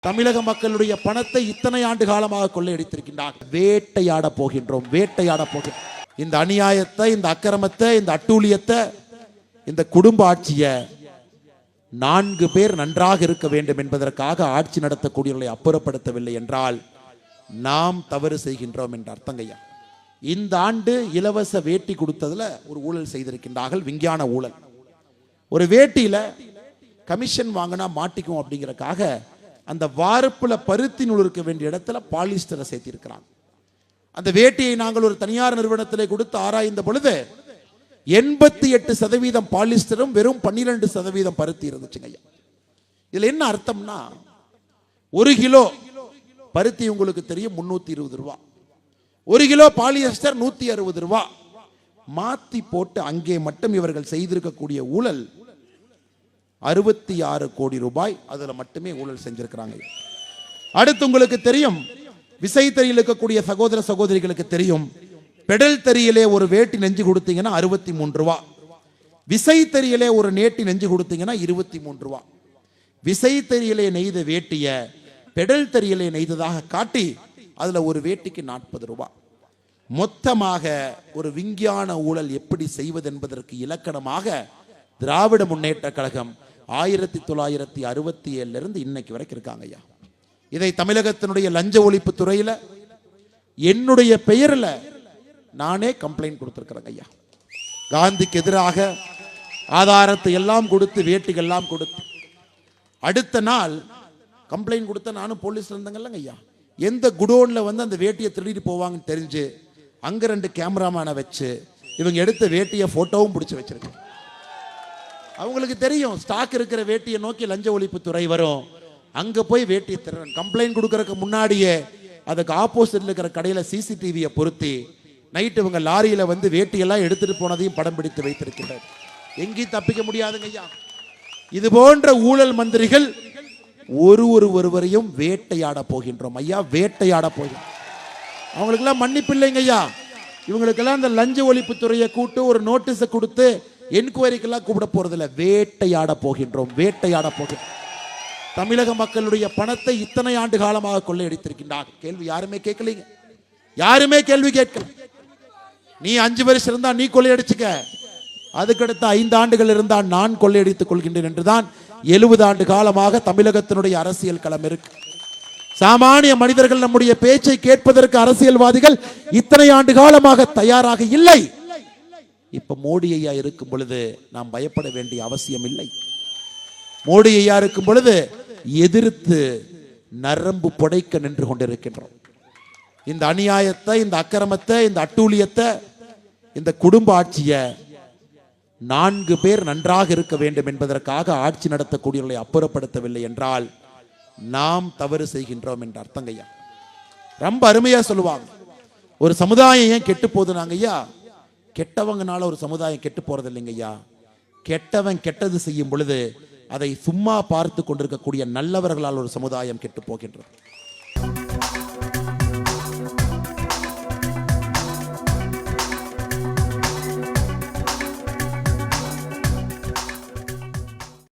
தமிழக மக்களுடைய பணத்தை இத்தனை ஆண்டு காலமாக கொள்ளையடித்திருக்கின்றார்கள். வேட்டையாட போகின்றோம், வேட்டையாட போகின்றோம். இந்த அநியாயத்தை, இந்த அக்கிரமத்தை, இந்த அட்டூழியத்தை, இந்த குடும்ப ஆட்சியை 4 பேர் நன்றாக இருக்க வேண்டும் என்பதற்காக ஆட்சி நடத்தக்கூடியவர்களை அப்புறப்படுத்தவில்லை என்றால் நாம் தவறு செய்கின்றோம் என்ற அர்த்தங்கய்யா. இந்த ஆண்டு இலவச வேட்டி கொடுத்ததுல ஒரு ஊழல் செய்திருக்கின்றார்கள், விஞ்ஞான ஊழல். ஒரு வேட்டியில கமிஷன் வாங்கினா மாட்டிக்கும் அப்படிங்கறக்காக அந்த வார்ப்புல பருத்தி நூல் இருக்க வேண்டிய இடத்துல பாலிஸ்டரை சேர்த்திருக்கிறாங்க. அந்த வேட்டியை நாங்கள் ஒரு தனியார் நிறுவனத்திலே கொடுத்து ஆராய்ந்த பொழுது 88% பாலிஸ்டரும் வெறும் 12% பருத்தி இருந்துச்சுங்க. இதுல என்ன அர்த்தம்னா, 1 கிலோ பருத்தி உங்களுக்கு தெரியும் 320 ரூபாய், 1 கிலோ பாலியஸ்டர் 160 ரூபாய். மாத்தி போட்டு அங்கே மட்டும் இவர்கள் செய்திருக்கக்கூடிய ஊழல் 66 கோடி ரூபாய். அதுல மட்டுமே ஊழல் செஞ்சிருக்கிறாங்க. அடுத்து உங்களுக்கு தெரியும், விசைத்தறியில் இருக்கக்கூடிய சகோதர சகோதரிகளுக்கு தெரியும், பெடல் தறியிலே ஒரு வேட்டி நெஞ்சு கொடுத்தீங்கன்னா 63 ரூபாய், விசைத்தறியிலே ஒரு நேட்டி நெஞ்சு கொடுத்தீங்கன்னா 23 ரூபாய். விசைத்தறியிலே நெய்த வேட்டிய பெடல் தறியிலே நெய்ததாக காட்டி அதுல ஒரு வேட்டிக்கு 40 ரூபாய். மொத்தமாக ஒரு விஞ்ஞான ஊழல் எப்படி செய்வது என்பதற்கு இலக்கணமாக திராவிட முன்னேற்ற கழகம் 1967 இருந்து இன்னைக்கு வரைக்கும் இருக்காங்க ஐயா. இதை தமிழகத்தினுடைய லஞ்ச ஒழிப்பு துறையில என்னுடைய பெயர்ல நானே கம்ப்ளைண்ட் கொடுத்திருக்கிறேன் ஐயா. காந்திக்கு எதிராக ஆதாரத்தை எல்லாம் கொடுத்து, வேட்டிகள் எல்லாம் கொடுத்து, அடுத்த நாள் கம்ப்ளைண்ட் கொடுத்த நானும் போலீஸ்ல இருந்தேங்கல்ல ஐயா. எந்த குடோன்ல வந்து அந்த வேட்டியை திருடிட்டு போவாங்கன்னு தெரிஞ்சு அங்க 2 கேமராமேனை வச்சு இவங்க எடுத்த வேட்டியை போட்டோவும் பிடிச்சு வச்சிருக்கேன். அவங்களுக்கு தெரியும் ஸ்டாக் இருக்கிற வேட்டியை நோக்கி லஞ்ச ஒழிப்பு துறை வரும், அங்க போய் வேட்டியை திருடுறேன். கம்ப்ளைண்ட் கொடுக்கறதுக்கு முன்னாடியே அதுக்கு ஆப்போசிட்ல இருக்கிற கடையில சிசிடிவியை பொருத்தி நைட்டு இவங்க லாரியில வந்து வேட்டியெல்லாம் எடுத்துட்டு போனதையும் படம் பிடித்து வைத்திருக்கிறார். எங்கேயும் தப்பிக்க முடியாதுங்க ஐயா. இது போன்ற ஊழல் மந்திரிகள் ஒருவரையும் வேட்டையாட போகின்றோம் ஐயா, வேட்டையாட போகின்றோம். அவங்களுக்கெல்லாம் மன்னிப்பு இல்லைங்க ஐயா. இவங்களுக்கெல்லாம் இந்த லஞ்ச ஒழிப்பு துறையை கூட்டு ஒரு நோட்டீஸை கொடுத்து என்கொயரிக்கெல்லாம் கூப்பிட போறதில்ல, வேட்டையாட போகின்றோம், வேட்டையாட போகின்றோம். தமிழக மக்களுடைய பணத்தை இத்தனை ஆண்டு காலமாக கொள்ளையடித்திருக்கின்றார்கள். கேள்வி யாருமே கேட்கலீங்க, யாருமே கேள்வி கேட்கல. நீ 5 வருஷம் இருந்தா நீ கொள்ளையடிச்சுக்க, அதுக்கடுத்த 5 ஆண்டுகள் இருந்தால் நான் கொள்ளையடித்துக் கொள்கின்றேன் என்றுதான் 70 ஆண்டு காலமாக தமிழகத்தினுடைய அரசியல் களம் இருக்கு. சாமானிய மனிதர்கள் நம்முடைய பேச்சை கேட்பதற்கு அரசியல்வாதிகள் இத்தனை ஆண்டு காலமாக தயாராக இல்லை. இப்ப மோடி ஐயா இருக்கும் பொழுது நாம் பயப்பட வேண்டிய அவசியம் இல்லை. மோடி ஐயா இருக்கும் பொழுது எதிர்த்து நரம்பு புடைக்க நின்று கொண்டிருக்கின்றோம். இந்த அநியாயத்தை, இந்த அக்கிரமத்தை, இந்த அட்டூழியத்தை, இந்த குடும்ப ஆட்சியை 4 பேர் நன்றாக இருக்க வேண்டும் என்பதற்காக ஆட்சி நடத்தக்கூடியவர்களை அப்புறப்படுத்தவில்லை என்றால் நாம் தவறு செய்கின்றோம் என்ற அர்த்தங்கய்யா. ரொம்ப அருமையா சொல்லுவாங்க, ஒரு சமுதாயம் ஏன் கெட்டு போகுதுனாங்க ஐயா, கெட்டவங்கனால ஒரு சமுதாயம் கெட்டு போறது இல்லைங்க ஐயா. கெட்டவன் கெட்டது செய்யும் பொழுது அதை சும்மா பார்த்து கொண்டிருக்கக்கூடிய நல்லவர்களால் ஒரு சமுதாயம் கெட்டு போகின்றது.